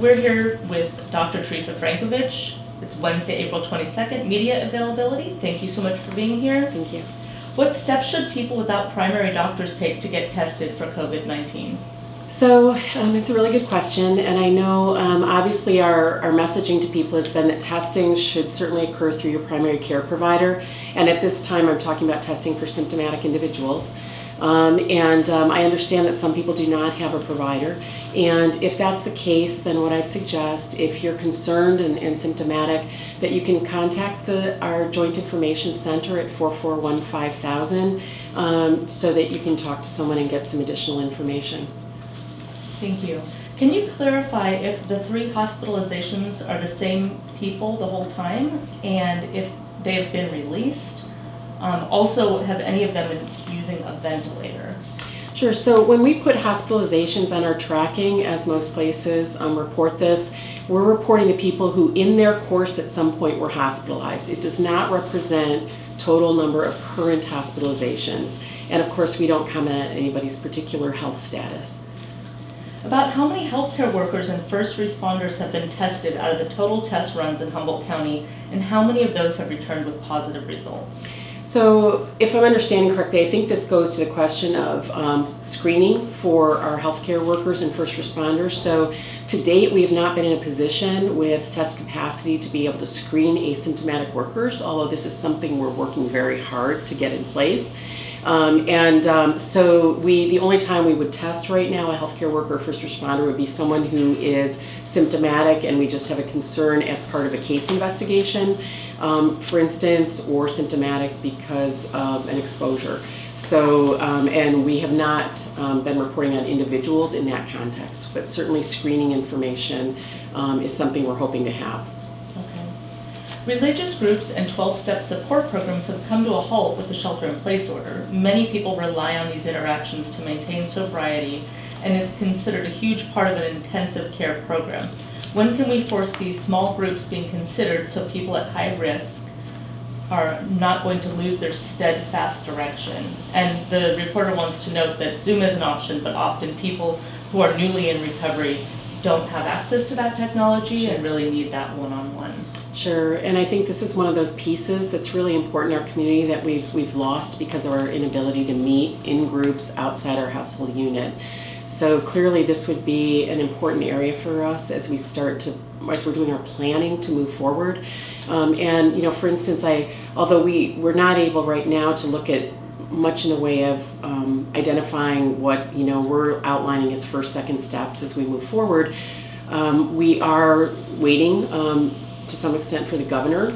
We're here with Dr. Teresa Frankovich. It's Wednesday, April 22nd, media availability. Thank you so much for being here. Thank you. What steps should people without primary doctors take to get tested for COVID-19? So it's a really good question, and I know obviously our messaging to people has been that testing should certainly occur through your primary care provider, and at this time I'm talking about testing for symptomatic individuals. I understand that some people do not have a provider, and if that's the case, then what I'd suggest, if you're concerned and symptomatic, that you can contact our Joint Information Center at 441-5000 so that you can talk to someone and get some additional information. Thank you. Can you clarify if the 3 hospitalizations are the same people the whole time and if they have been released? Also, have any of them been using a ventilator? Sure. So when we put hospitalizations on our tracking, as most places report this, we're reporting the people who in their course at some point were hospitalized. It does not represent total number of current hospitalizations. And of course, we don't comment on anybody's particular health status. About how many healthcare workers and first responders have been tested out of the total test runs in Humboldt County, and how many of those have returned with positive results? So if I'm understanding correctly, I think this goes to the question of screening for our healthcare workers and first responders. So to date, we have not been in a position with test capacity to be able to screen asymptomatic workers, although this is something we're working very hard to get in place. So the only time we would test right now a healthcare worker or first responder would be someone who is symptomatic and we just have a concern as part of a case investigation, for instance, or symptomatic because of an exposure. So, and we have not been reporting on individuals in that context, but certainly screening information is something we're hoping to have. Religious groups and 12-step support programs have come to a halt with the shelter-in-place order. Many people rely on these interactions to maintain sobriety and is considered a huge part of an intensive care program. When can we foresee small groups being considered so people at high risk are not going to lose their steadfast direction? And the reporter wants to note that Zoom is an option, but often people who are newly in recovery don't have access to that technology and really need that one-on-one. Sure, and I think this is one of those pieces that's really important in our community that we've lost because of our inability to meet in groups outside our household unit. So clearly this would be an important area for us as we're doing our planning to move forward. For instance, although we're not able right now to look at much in the way of identifying what we're outlining as first, second steps as we move forward, we are waiting to some extent for the governor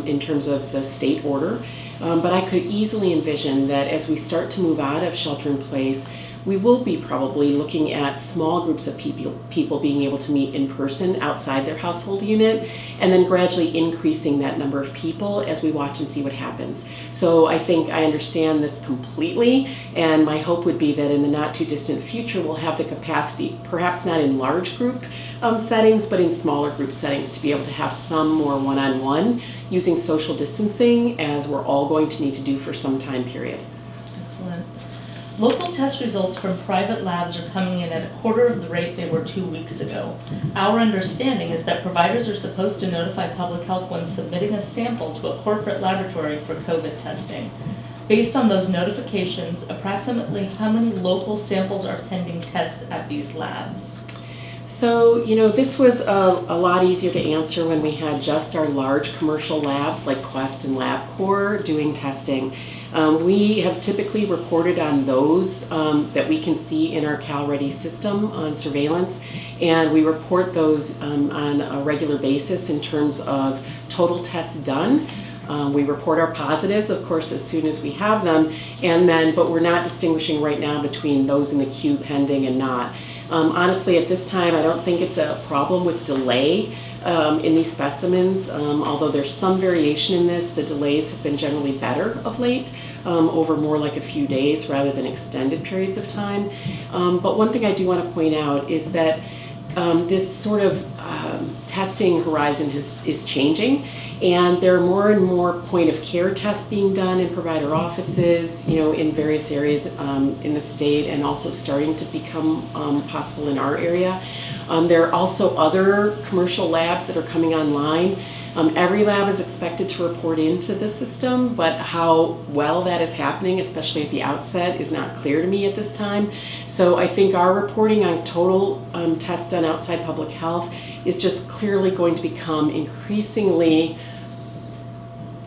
in terms of the state order. But I could easily envision that as we start to move out of shelter in place, we will be probably looking at small groups of people being able to meet in person outside their household unit, and then gradually increasing that number of people as we watch and see what happens. So I think I understand this completely, and my hope would be that in the not too distant future we'll have the capacity, perhaps not in large group settings, but in smaller group settings, to be able to have some more one-on-one using social distancing, as we're all going to need to do for some time period. Excellent. Local test results from private labs are coming in at a quarter of the rate they were 2 weeks ago. Our understanding is that providers are supposed to notify public health when submitting a sample to a corporate laboratory for COVID testing. Based on those notifications, approximately how many local samples are pending tests at these labs? So, this was a lot easier to answer when we had just our large commercial labs like Quest and LabCorp doing testing. We have typically reported on those that we can see in our CalReady system on surveillance, and we report those on a regular basis in terms of total tests done. We report our positives, of course, as soon as we have them, but we're not distinguishing right now between those in the queue pending and not. Honestly, at this time, I don't think it's a problem with delay in these specimens. Although there's some variation in this, the delays have been generally better of late, over more like a few days rather than extended periods of time. But one thing I do want to point out is that this sort of testing horizon is changing, and there are more and more point of care tests being done in provider offices, in various areas in the state, and also starting to become possible in our area. There are also other commercial labs that are coming online. Every lab is expected to report into the system, but how well that is happening, especially at the outset, is not clear to me at this time. So I think our reporting on total tests done outside public health is just clearly going to become increasingly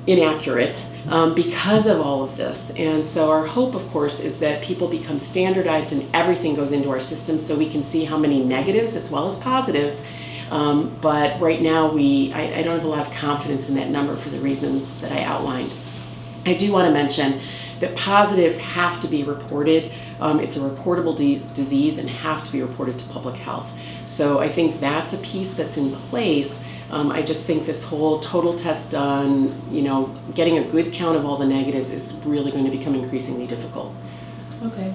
inaccurate because of all of this. And so our hope, of course, is that people become standardized and everything goes into our system so we can see how many negatives as well as positives. But right now I don't have a lot of confidence in that number for the reasons that I outlined. I do want to mention that positives have to be reported. It's a reportable disease and have to be reported to public health. So I think that's a piece that's in place. I just think this whole total test done, getting a good count of all the negatives is really going to become increasingly difficult. Okay.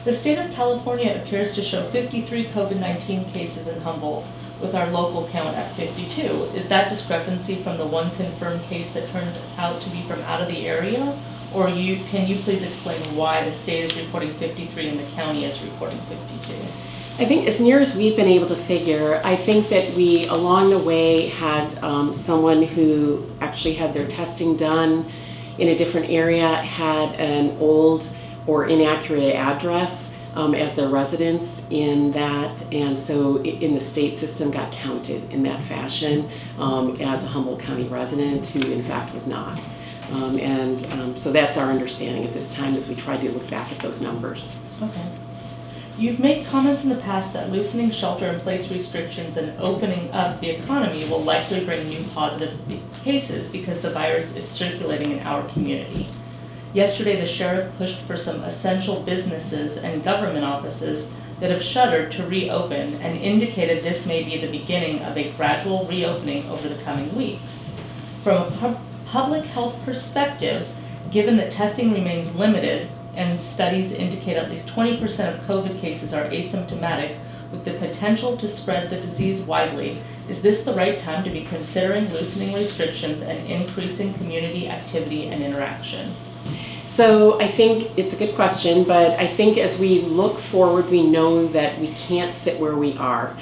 The state of California appears to show 53 COVID-19 cases in Humboldt, with our local count at 52. Is that discrepancy from the one confirmed case that turned out to be from out of the area? Or can you please explain why the state is reporting 53 and the county is reporting 52? I think as near as we've been able to figure, I think that we along the way had someone who actually had their testing done in a different area, had an old or inaccurate address as their residence in that, and so in the state system got counted in that fashion as a Humboldt County resident who in fact was not. So that's our understanding at this time as we try to look back at those numbers. Okay. You've made comments in the past that loosening shelter-in-place restrictions and opening up the economy will likely bring new positive cases because the virus is circulating in our community. Yesterday, the sheriff pushed for some essential businesses and government offices that have shuttered to reopen and indicated this may be the beginning of a gradual reopening over the coming weeks. From a public health perspective, given that testing remains limited and studies indicate at least 20% of COVID cases are asymptomatic with the potential to spread the disease widely, is this the right time to be considering loosening restrictions and increasing community activity and interaction? So I think it's a good question, but I think as we look forward, we know that we can't sit where we are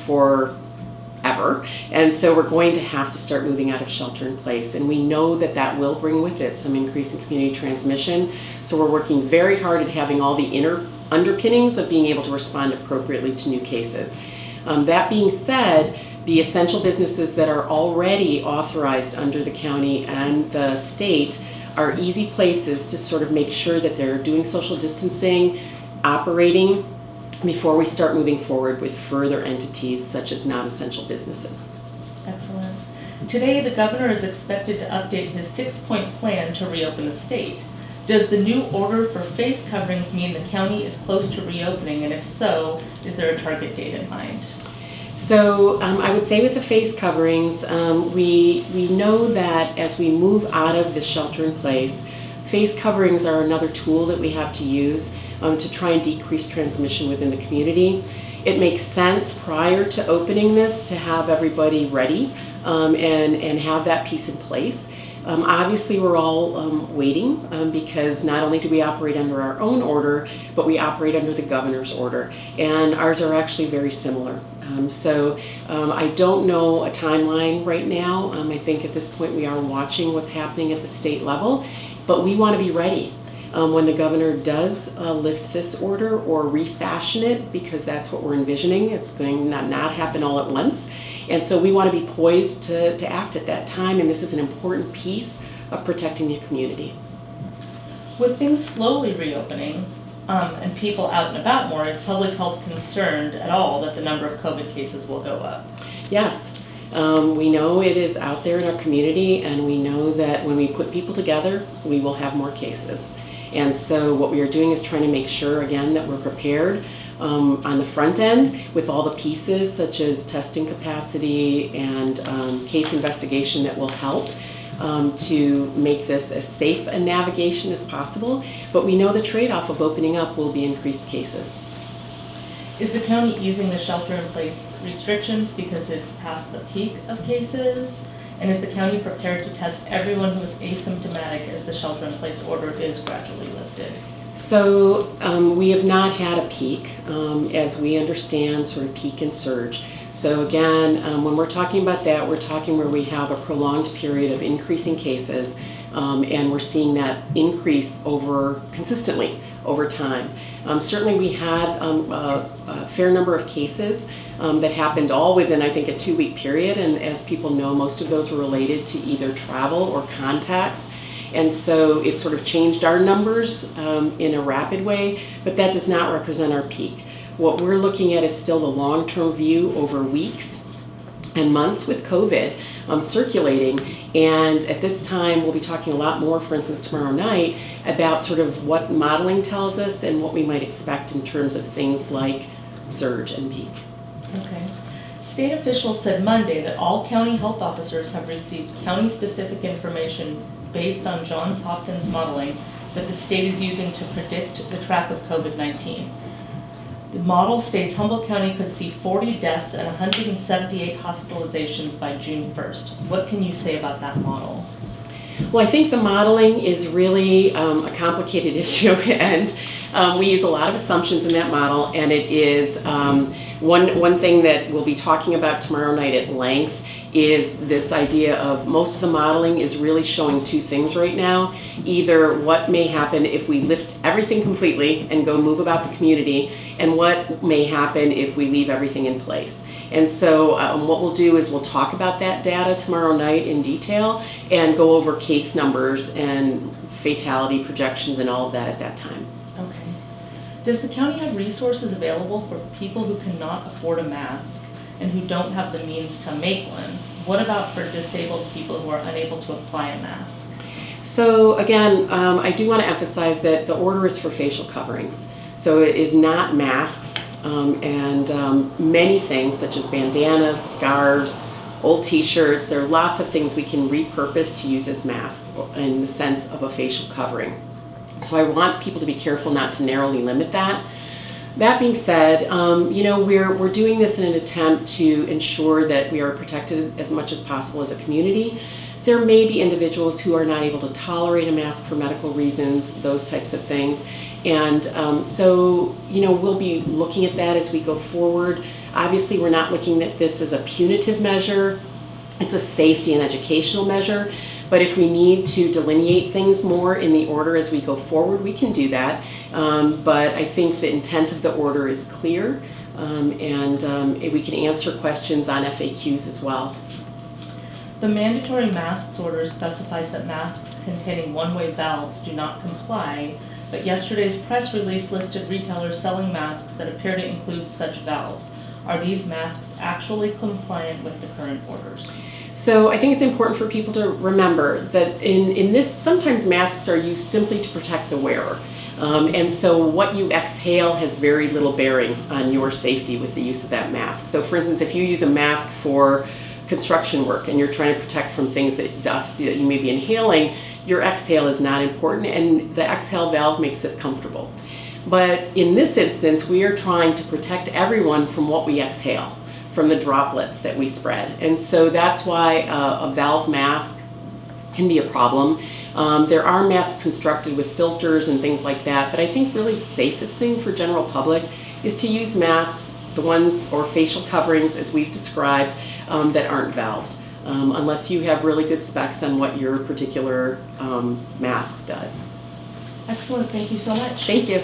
forever. And so we're going to have to start moving out of shelter in place. And we know that that will bring with it some increase in community transmission. So we're working very hard at having all the inner underpinnings of being able to respond appropriately to new cases. That being said, the essential businesses that are already authorized under the county and the state are easy places to sort of make sure that they're doing social distancing, operating, before we start moving forward with further entities such as non-essential businesses. Excellent. Today, the governor is expected to update his 6-point plan to reopen the state. Does the new order for face coverings mean the county is close to reopening, and if so, is there a target date in mind? So I would say with the face coverings, we know that as we move out of the shelter in place, face coverings are another tool that we have to use to try and decrease transmission within the community. It makes sense prior to opening this to have everybody ready and have that piece in place. Obviously, we're all waiting because not only do we operate under our own order, but we operate under the governor's order, and ours are actually very similar. So I don't know a timeline right now. I think at this point we are watching what's happening at the state level, but we want to be ready when the governor does lift this order or refashion it, because that's what we're envisioning. It's going to not happen all at once. And so we want to be poised to act at that time, and this is an important piece of protecting the community. With things slowly reopening and people out and about more, is public health concerned at all that the number of COVID cases will go up? Yes. We know it is out there in our community, and we know that when we put people together, we will have more cases. And so what we are doing is trying to make sure, again, that we're prepared on the front end with all the pieces such as testing capacity and case investigation that will help to make this as safe a navigation as possible. But we know the trade-off of opening up will be increased cases. Is the county easing the shelter-in-place restrictions because it's past the peak of cases? And is the county prepared to test everyone who is asymptomatic as the shelter-in-place order is gradually lifted? So we have not had a peak, as we understand sort of peak and surge. So again, when we're talking about that, we're talking where we have a prolonged period of increasing cases, and we're seeing that increase consistently over time. Certainly we had a fair number of cases that happened all within, I think, a 2-week period, and as people know, most of those were related to either travel or contacts. And so it sort of changed our numbers in a rapid way, but that does not represent our peak. What we're looking at is still the long-term view over weeks and months with COVID circulating. And at this time, we'll be talking a lot more, for instance, tomorrow night, about sort of what modeling tells us and what we might expect in terms of things like surge and peak. Okay. State officials said Monday that all county health officers have received county-specific information based on Johns Hopkins modeling that the state is using to predict the track of COVID-19. The model states Humboldt County could see 40 deaths and 178 hospitalizations by June 1st. What can you say about that model? Well, I think the modeling is really a complicated issue, and we use a lot of assumptions in that model, and it is one thing that we'll be talking about tomorrow night at length is this idea of most of the modeling is really showing two things right now. Either what may happen if we lift everything completely and go move about the community, and what may happen if we leave everything in place. And so what we'll do is we'll talk about that data tomorrow night in detail and go over case numbers and fatality projections and all of that at that time. Okay. Does the county have resources available for people who cannot afford a mask and who don't have the means to make one? What about for disabled people who are unable to apply a mask? So again, I do want to emphasize that the order is for facial coverings. So it is not masks, and many things such as bandanas, scarves, old t-shirts. There are lots of things we can repurpose to use as masks in the sense of a facial covering. So I want people to be careful not to narrowly limit that. That being said, we're doing this in an attempt to ensure that we are protected as much as possible as a community. There may be individuals who are not able to tolerate a mask for medical reasons, those types of things. And so we'll be looking at that as we go forward. Obviously, we're not looking at this as a punitive measure. It's a safety and educational measure. But if we need to delineate things more in the order as we go forward, we can do that. But I think the intent of the order is clear, and we can answer questions on FAQs as well. The mandatory masks order specifies that masks containing one-way valves do not comply, but yesterday's press release listed retailers selling masks that appear to include such valves. Are these masks actually compliant with the current orders? So I think it's important for people to remember that in this, sometimes masks are used simply to protect the wearer. And so what you exhale has very little bearing on your safety with the use of that mask. So for instance, if you use a mask for construction work and you're trying to protect from things dust that you may be inhaling, your exhale is not important, and the exhale valve makes it comfortable. But in this instance, we are trying to protect everyone from what we exhale, from the droplets that we spread. And so that's why a valve mask can be a problem. There are masks constructed with filters and things like that, but I think really the safest thing for general public is to use masks, the ones or facial coverings as we've described, that aren't valved, unless you have really good specs on what your particular mask does. Excellent, thank you so much. Thank you.